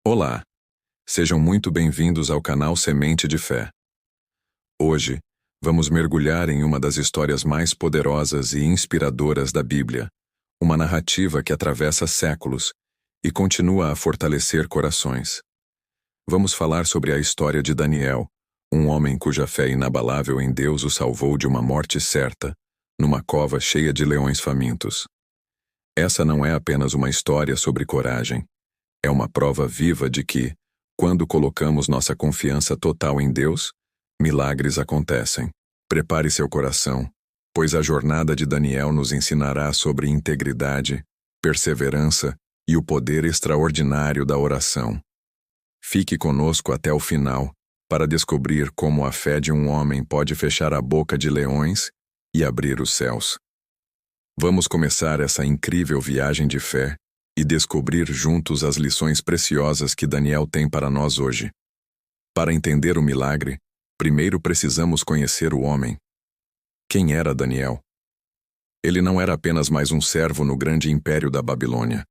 Olá, sejam muito bem-vindos ao canal Semente de Fé. Hoje, vamos mergulhar em uma das histórias mais poderosas e inspiradoras da Bíblia, uma narrativa que atravessa séculos e continua a fortalecer corações. Vamos falar sobre a história de Daniel, um homem cuja fé inabalável em Deus o salvou de uma morte certa, numa cova cheia de leões famintos. Essa não é apenas uma história sobre coragem. É uma prova viva de que, quando colocamos nossa confiança total em Deus, milagres acontecem. Prepare seu coração, pois a jornada de Daniel nos ensinará sobre integridade, perseverança e o poder extraordinário da oração. Fique conosco até o final, para descobrir como a fé de um homem pode fechar a boca de leões e abrir os céus. Vamos começar essa incrível viagem de fé e descobrir juntos as lições preciosas que Daniel tem para nós hoje. Para entender o milagre, primeiro precisamos conhecer o homem. Quem era Daniel? Ele não era apenas mais um servo no grande império da Babilônia.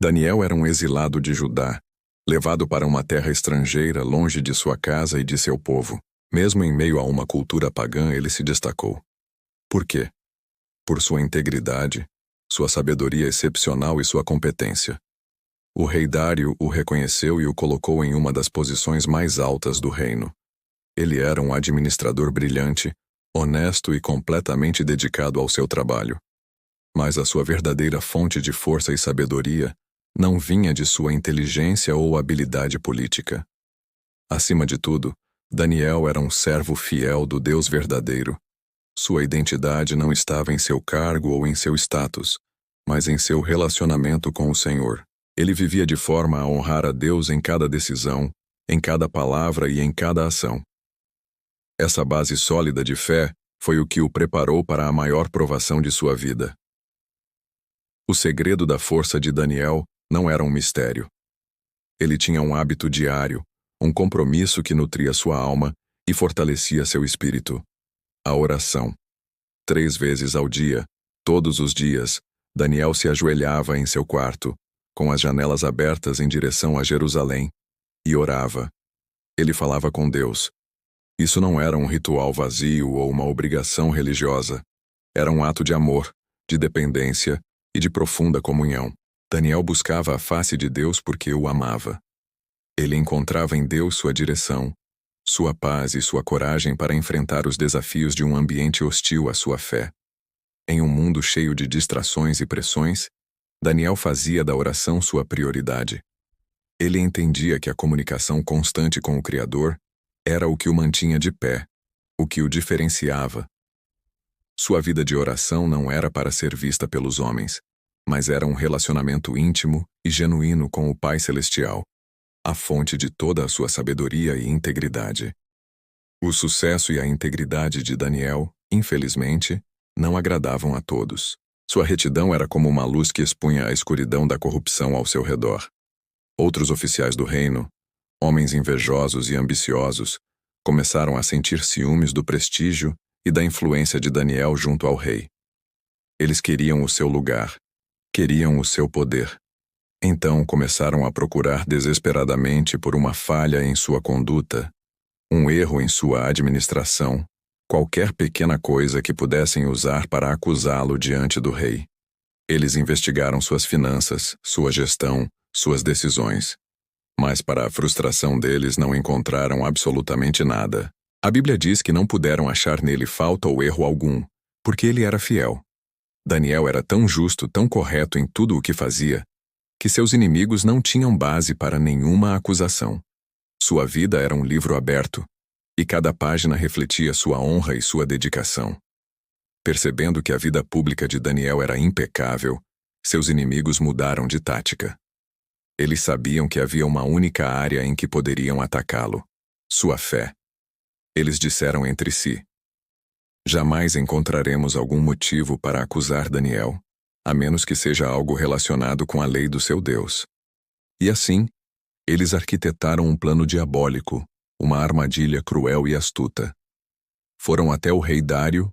Daniel era um exilado de Judá, levado para uma terra estrangeira, longe de sua casa e de seu povo. Mesmo em meio a uma cultura pagã, ele se destacou. Por quê? Por sua integridade, sua sabedoria excepcional e sua competência. O rei Dário o reconheceu e o colocou em uma das posições mais altas do reino. Ele era um administrador brilhante, honesto e completamente dedicado ao seu trabalho. Mas a sua verdadeira fonte de força e sabedoria não vinha de sua inteligência ou habilidade política. Acima de tudo, Daniel era um servo fiel do Deus verdadeiro. Sua identidade não estava em seu cargo ou em seu status, mas em seu relacionamento com o Senhor. Ele vivia de forma a honrar a Deus em cada decisão, em cada palavra e em cada ação. Essa base sólida de fé foi o que o preparou para a maior provação de sua vida. O segredo da força de Daniel não era um mistério. Ele tinha um hábito diário, um compromisso que nutria sua alma e fortalecia seu espírito. A oração. 3 vezes ao dia, todos os dias, Daniel se ajoelhava em seu quarto, com as janelas abertas em direção a Jerusalém, e orava. Ele falava com Deus. Isso não era um ritual vazio ou uma obrigação religiosa. Era um ato de amor, de dependência e de profunda comunhão. Daniel buscava a face de Deus porque o amava. Ele encontrava em Deus sua direção, sua paz e sua coragem para enfrentar os desafios de um ambiente hostil à sua fé. Em um mundo cheio de distrações e pressões, Daniel fazia da oração sua prioridade. Ele entendia que a comunicação constante com o Criador era o que o mantinha de pé, o que o diferenciava. Sua vida de oração não era para ser vista pelos homens, mas era um relacionamento íntimo e genuíno com o Pai Celestial, a fonte de toda a sua sabedoria e integridade. O sucesso e a integridade de Daniel, infelizmente, não agradavam a todos. Sua retidão era como uma luz que expunha a escuridão da corrupção ao seu redor. Outros oficiais do reino, homens invejosos e ambiciosos, começaram a sentir ciúmes do prestígio e da influência de Daniel junto ao rei. Eles queriam o seu lugar, queriam o seu poder. Então começaram a procurar desesperadamente por uma falha em sua conduta, um erro em sua administração, qualquer pequena coisa que pudessem usar para acusá-lo diante do rei. Eles investigaram suas finanças, sua gestão, suas decisões. Mas para a frustração deles não encontraram absolutamente nada. A Bíblia diz que não puderam achar nele falta ou erro algum, porque ele era fiel. Daniel era tão justo, tão correto em tudo o que fazia, que seus inimigos não tinham base para nenhuma acusação. Sua vida era um livro aberto, e cada página refletia sua honra e sua dedicação. Percebendo que a vida pública de Daniel era impecável, seus inimigos mudaram de tática. Eles sabiam que havia uma única área em que poderiam atacá-lo: sua fé. Eles disseram entre si: jamais encontraremos algum motivo para acusar Daniel, a menos que seja algo relacionado com a lei do seu Deus. E assim, eles arquitetaram um plano diabólico, uma armadilha cruel e astuta. Foram até o rei Dário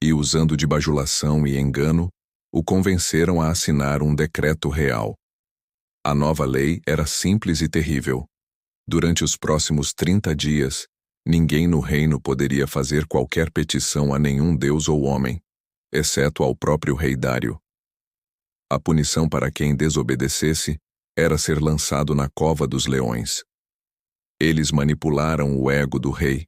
e, usando de bajulação e engano, o convenceram a assinar um decreto real. A nova lei era simples e terrível. Durante os próximos 30 dias, ninguém no reino poderia fazer qualquer petição a nenhum deus ou homem, exceto ao próprio rei Dário. A punição para quem desobedecesse era ser lançado na cova dos leões. Eles manipularam o ego do rei,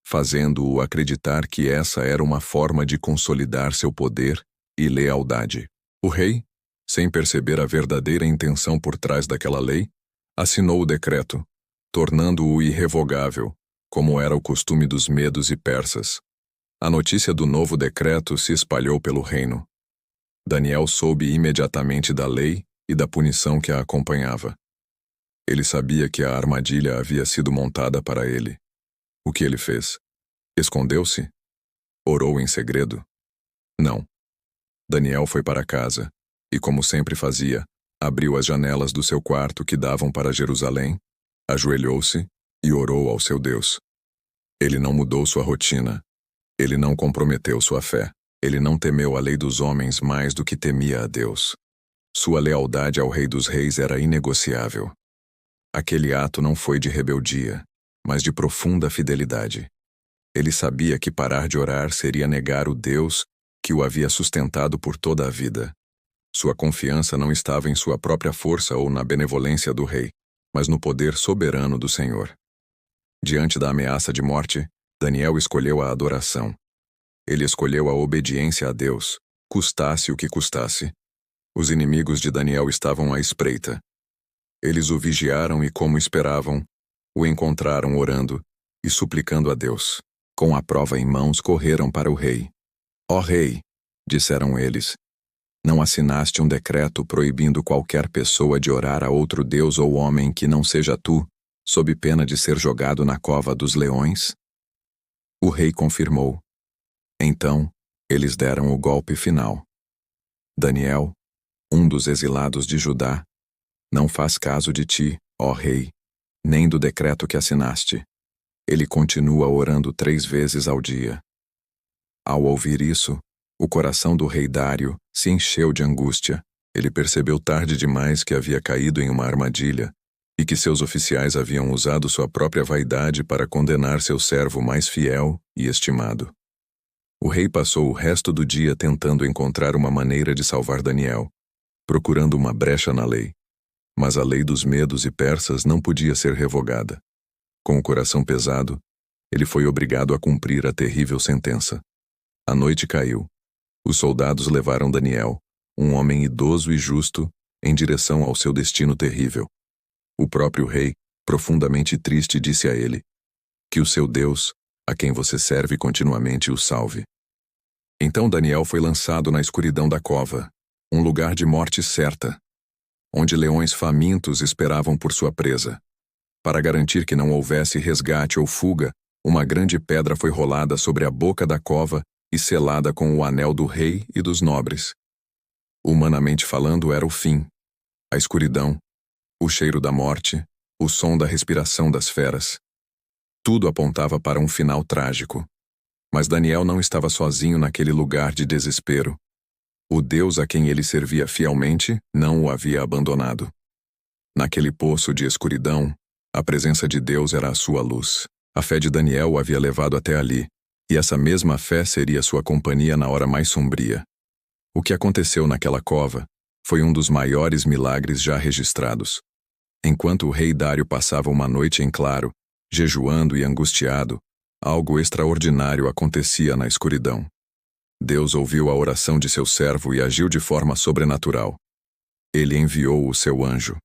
fazendo-o acreditar que essa era uma forma de consolidar seu poder e lealdade. O rei, sem perceber a verdadeira intenção por trás daquela lei, assinou o decreto, tornando-o irrevogável, como era o costume dos medos e persas. A notícia do novo decreto se espalhou pelo reino. Daniel soube imediatamente da lei e da punição que a acompanhava. Ele sabia que a armadilha havia sido montada para ele. O que ele fez? Escondeu-se? Orou em segredo? Não. Daniel foi para casa e, como sempre fazia, abriu as janelas do seu quarto que davam para Jerusalém, ajoelhou-se e orou ao seu Deus. Ele não mudou sua rotina. Ele não comprometeu sua fé. Ele não temeu a lei dos homens mais do que temia a Deus. Sua lealdade ao Rei dos Reis era inegociável. Aquele ato não foi de rebeldia, mas de profunda fidelidade. Ele sabia que parar de orar seria negar o Deus que o havia sustentado por toda a vida. Sua confiança não estava em sua própria força ou na benevolência do rei, mas no poder soberano do Senhor. Diante da ameaça de morte, Daniel escolheu a adoração. Ele escolheu a obediência a Deus, custasse o que custasse. Os inimigos de Daniel estavam à espreita. Eles o vigiaram e, como esperavam, o encontraram orando e suplicando a Deus. Com a prova em mãos, correram para o rei. Ó rei, disseram eles, não assinaste um decreto proibindo qualquer pessoa de orar a outro deus ou homem que não seja tu, sob pena de ser jogado na cova dos leões? O rei confirmou. Então, eles deram o golpe final. Daniel, um dos exilados de Judá, não faz caso de ti, ó rei, nem do decreto que assinaste. Ele continua orando 3 vezes ao dia. Ao ouvir isso, o coração do rei Dário se encheu de angústia. Ele percebeu tarde demais que havia caído em uma armadilha e que seus oficiais haviam usado sua própria vaidade para condenar seu servo mais fiel e estimado. O rei passou o resto do dia tentando encontrar uma maneira de salvar Daniel, procurando uma brecha na lei. Mas a lei dos medos e persas não podia ser revogada. Com o coração pesado, ele foi obrigado a cumprir a terrível sentença. A noite caiu. Os soldados levaram Daniel, um homem idoso e justo, em direção ao seu destino terrível. O próprio rei, profundamente triste, disse a ele: que o seu Deus, a quem você serve continuamente, o salve. Então Daniel foi lançado na escuridão da cova, um lugar de morte certa, onde leões famintos esperavam por sua presa. Para garantir que não houvesse resgate ou fuga, uma grande pedra foi rolada sobre a boca da cova e selada com o anel do rei e dos nobres. Humanamente falando, era o fim. A escuridão, o cheiro da morte, o som da respiração das feras. Tudo apontava para um final trágico. Mas Daniel não estava sozinho naquele lugar de desespero. O Deus a quem ele servia fielmente não o havia abandonado. Naquele poço de escuridão, a presença de Deus era a sua luz. A fé de Daniel o havia levado até ali, e essa mesma fé seria sua companhia na hora mais sombria. O que aconteceu naquela cova foi um dos maiores milagres já registrados. Enquanto o rei Dário passava uma noite em claro, jejuando e angustiado, algo extraordinário acontecia na escuridão. Deus ouviu a oração de seu servo e agiu de forma sobrenatural. Ele enviou o seu anjo.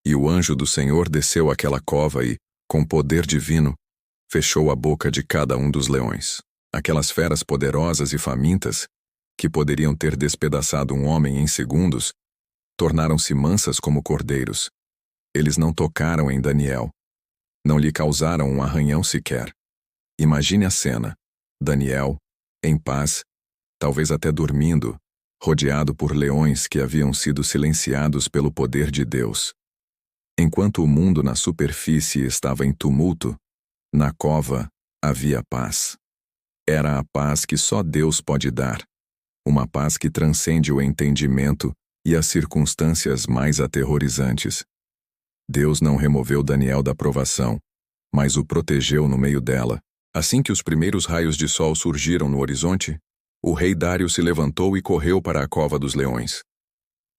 E o anjo do Senhor desceu àquela cova e, com poder divino, fechou a boca de cada um dos leões. Aquelas feras poderosas e famintas, que poderiam ter despedaçado um homem em segundos, tornaram-se mansas como cordeiros. Eles não tocaram em Daniel. Não lhe causaram um arranhão sequer. Imagine a cena. Daniel, em paz, talvez até dormindo, rodeado por leões que haviam sido silenciados pelo poder de Deus. Enquanto o mundo na superfície estava em tumulto, na cova havia paz. Era a paz que só Deus pode dar. Uma paz que transcende o entendimento e as circunstâncias mais aterrorizantes. Deus não removeu Daniel da provação, mas o protegeu no meio dela. Assim que os primeiros raios de sol surgiram no horizonte, o rei Dário se levantou e correu para a cova dos leões.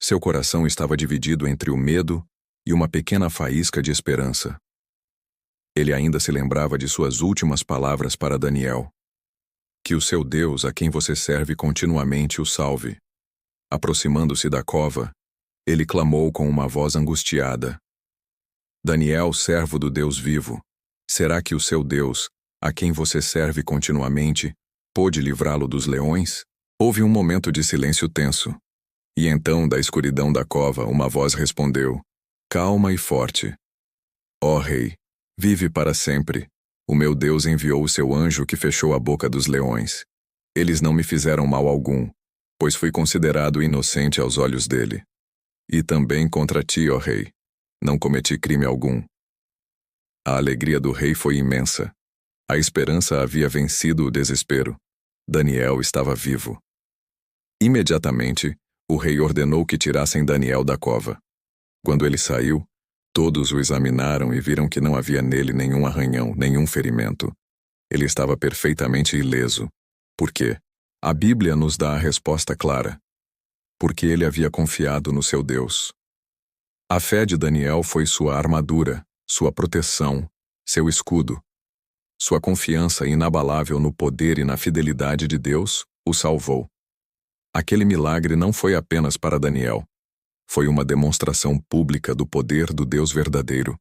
Seu coração estava dividido entre o medo e uma pequena faísca de esperança. Ele ainda se lembrava de suas últimas palavras para Daniel. Que o seu Deus, a quem você serve continuamente, o salve. Aproximando-se da cova, ele clamou com uma voz angustiada. Daniel, servo do Deus vivo, será que o seu Deus, a quem você serve continuamente, pôde livrá-lo dos leões? Houve um momento de silêncio tenso. E então, da escuridão da cova, uma voz respondeu, calma e forte. Ó rei, vive para sempre. O meu Deus enviou o seu anjo que fechou a boca dos leões. Eles não me fizeram mal algum, pois fui considerado inocente aos olhos dele. E também contra ti, ó rei, não cometi crime algum. A alegria do rei foi imensa. A esperança havia vencido o desespero. Daniel estava vivo. Imediatamente, o rei ordenou que tirassem Daniel da cova. Quando ele saiu, todos o examinaram e viram que não havia nele nenhum arranhão, nenhum ferimento. Ele estava perfeitamente ileso. Por quê? A Bíblia nos dá a resposta clara. Porque ele havia confiado no seu Deus. A fé de Daniel foi sua armadura, sua proteção, seu escudo. Sua confiança inabalável no poder e na fidelidade de Deus o salvou. Aquele milagre não foi apenas para Daniel. Foi uma demonstração pública do poder do Deus verdadeiro.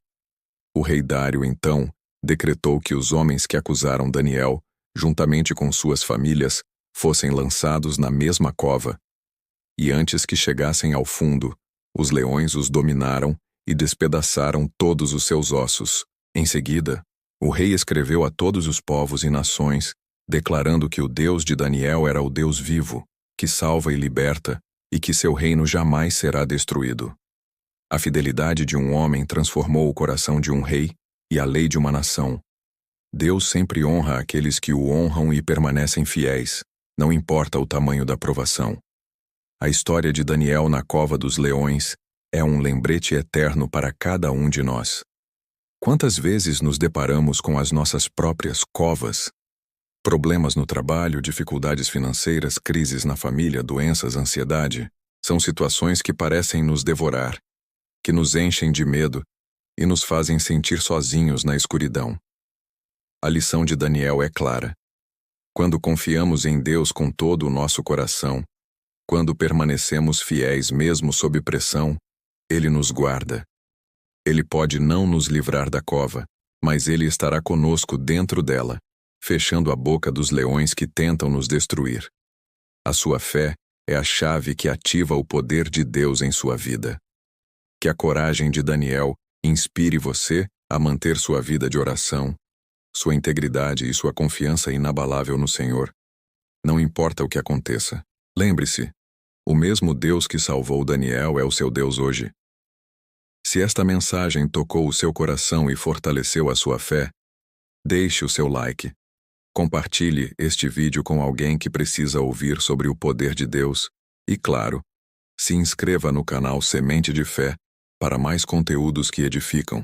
O rei Dário, então, decretou que os homens que acusaram Daniel, juntamente com suas famílias, fossem lançados na mesma cova. E antes que chegassem ao fundo, os leões os dominaram e despedaçaram todos os seus ossos. Em seguida, o rei escreveu a todos os povos e nações, declarando que o Deus de Daniel era o Deus vivo, que salva e liberta, e que seu reino jamais será destruído. A fidelidade de um homem transformou o coração de um rei e a lei de uma nação. Deus sempre honra aqueles que o honram e permanecem fiéis, não importa o tamanho da provação. A história de Daniel na cova dos leões é um lembrete eterno para cada um de nós. Quantas vezes nos deparamos com as nossas próprias covas? Problemas no trabalho, dificuldades financeiras, crises na família, doenças, ansiedade, são situações que parecem nos devorar, que nos enchem de medo e nos fazem sentir sozinhos na escuridão. A lição de Daniel é clara. Quando confiamos em Deus com todo o nosso coração, quando permanecemos fiéis mesmo sob pressão, Ele nos guarda. Ele pode não nos livrar da cova, mas Ele estará conosco dentro dela, fechando a boca dos leões que tentam nos destruir. A sua fé é a chave que ativa o poder de Deus em sua vida. Que a coragem de Daniel inspire você a manter sua vida de oração, sua integridade e sua confiança inabalável no Senhor. Não importa o que aconteça. Lembre-se, o mesmo Deus que salvou Daniel é o seu Deus hoje. Se esta mensagem tocou o seu coração e fortaleceu a sua fé, deixe o seu like. Compartilhe este vídeo com alguém que precisa ouvir sobre o poder de Deus e, claro, se inscreva no canal Semente de Fé para mais conteúdos que edificam.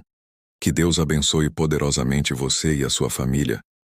Que Deus abençoe poderosamente você e a sua família.